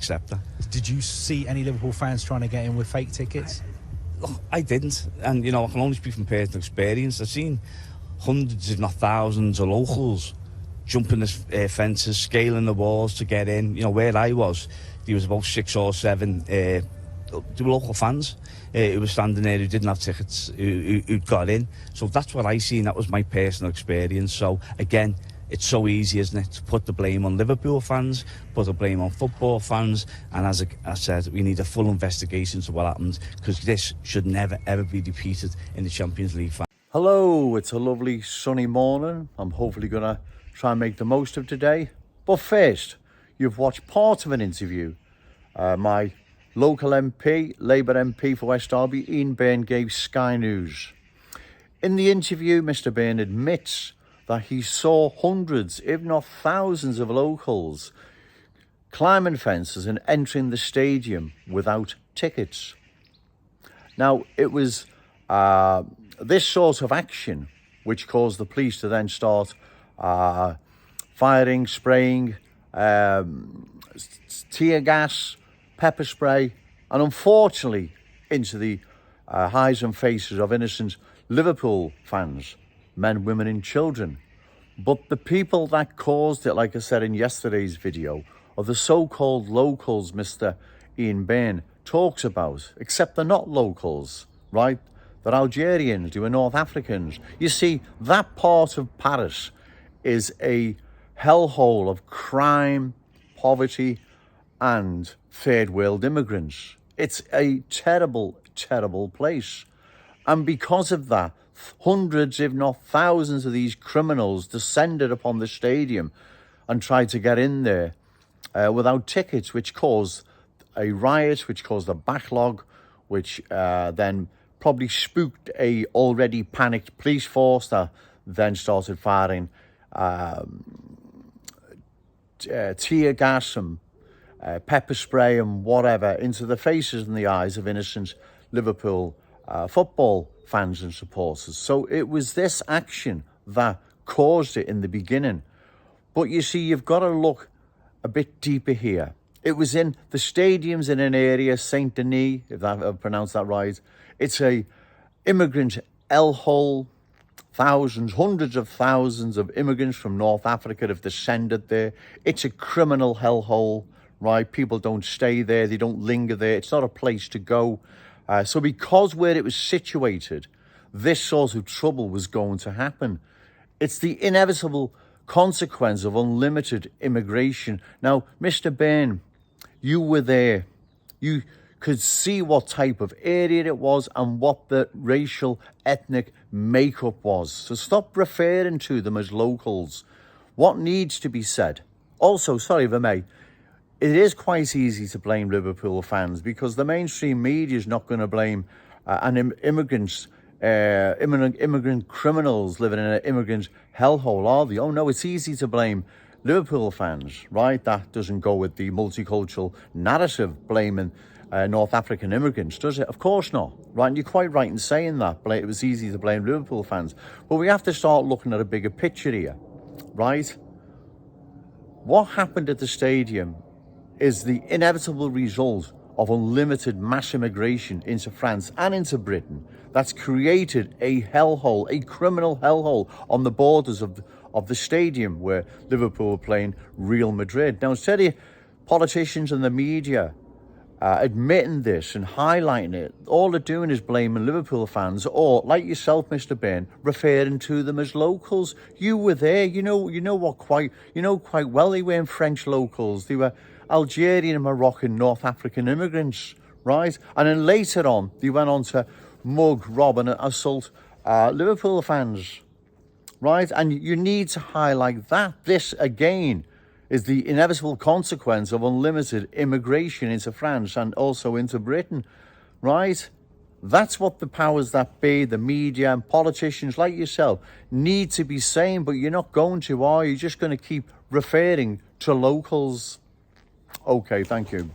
accept that. Did you see any Liverpool fans trying to get in with fake tickets? Look, I didn't, and you know, I can only speak from personal experience. I've seen hundreds, if not thousands, of locals jumping the fences, scaling the walls to get in. You know, where I was, there was about 6 or 7 there were local fans who were standing there who didn't have tickets, who got in. So that's what I seen. That was my personal experience. So again, it's so easy, isn't it, to put the blame on Liverpool fans, put the blame on football fans, and as I said, we need a full investigation to what happened, because this should never ever be repeated in the Champions League. Hello, it's a lovely sunny morning. I'm hopefully going to try and make the most of today. But first, you've watched part of an interview. My local MP, Labour MP for West Derby, Ian Byrne, gave Sky News. In the interview, Mr Byrne admits that he saw hundreds, if not thousands, of locals climbing fences and entering the stadium without tickets. Now, it was this sort of action which caused the police to then start firing, spraying tear gas, pepper spray, and unfortunately into the eyes and faces of innocent Liverpool fans, men, women and children. But the people that caused it, like I said in yesterday's video, are the so-called locals Mr Ian Byrne talks about, except they're not locals, right? They're Algerians, they were North Africans. You see, that part of Paris is a hellhole of crime, poverty and third world immigrants. It's a terrible, terrible place. And because of that, hundreds, if not thousands, of these criminals descended upon the stadium and tried to get in there without tickets, which caused a riot, which caused a backlog, which then probably spooked a already panicked police force that then started firing tear gas and pepper spray and whatever into the faces and the eyes of innocent Liverpool football fans and supporters. So it was this action that caused it in the beginning. But you see, you've got to look a bit deeper here. It was in the stadiums in an area, Saint Denis, if I've pronounced that right. It's a immigrant hellhole. Thousands, hundreds of thousands of immigrants from North Africa have descended there. It's a criminal hellhole, right? People don't stay there. They don't linger there. It's not a place to go. So because where it was situated, this sort of trouble was going to happen. It's the inevitable consequence of unlimited immigration. Now, Mr. Byrne, you were there. You could see what type of area it was and what the racial, ethnic makeup was. So stop referring to them as locals. What needs to be said? Also, sorry if I may, it is quite easy to blame Liverpool fans because the mainstream media is not going to blame immigrant criminals living in an immigrant hellhole, are they? Oh no, it's easy to blame Liverpool fans, right? That doesn't go with the multicultural narrative blaming North African immigrants, does it? Of course not, right? And you're quite right in saying that. It was easy to blame Liverpool fans. But we have to start looking at a bigger picture here, right? What happened at the stadium is the inevitable result of unlimited mass immigration into France and into Britain that's created a hellhole, a criminal hellhole on the borders of the stadium where Liverpool were playing Real Madrid. Now, instead of politicians and the media admitting this and highlighting it, all they're doing is blaming Liverpool fans, or like yourself, Mr. Byrne, referring to them as locals. You were there. You know quite well they weren't French locals. They were Algerian and Moroccan North African immigrants, right? And then later on, they went on to mug, rob and assault Liverpool fans, right? And you need to highlight that. This, again, is the inevitable consequence of unlimited immigration into France and also into Britain, right? That's what the powers that be, the media and politicians like yourself, need to be saying, but you're not going to, are you? You're just going to keep referring to locals. Okay, thank you.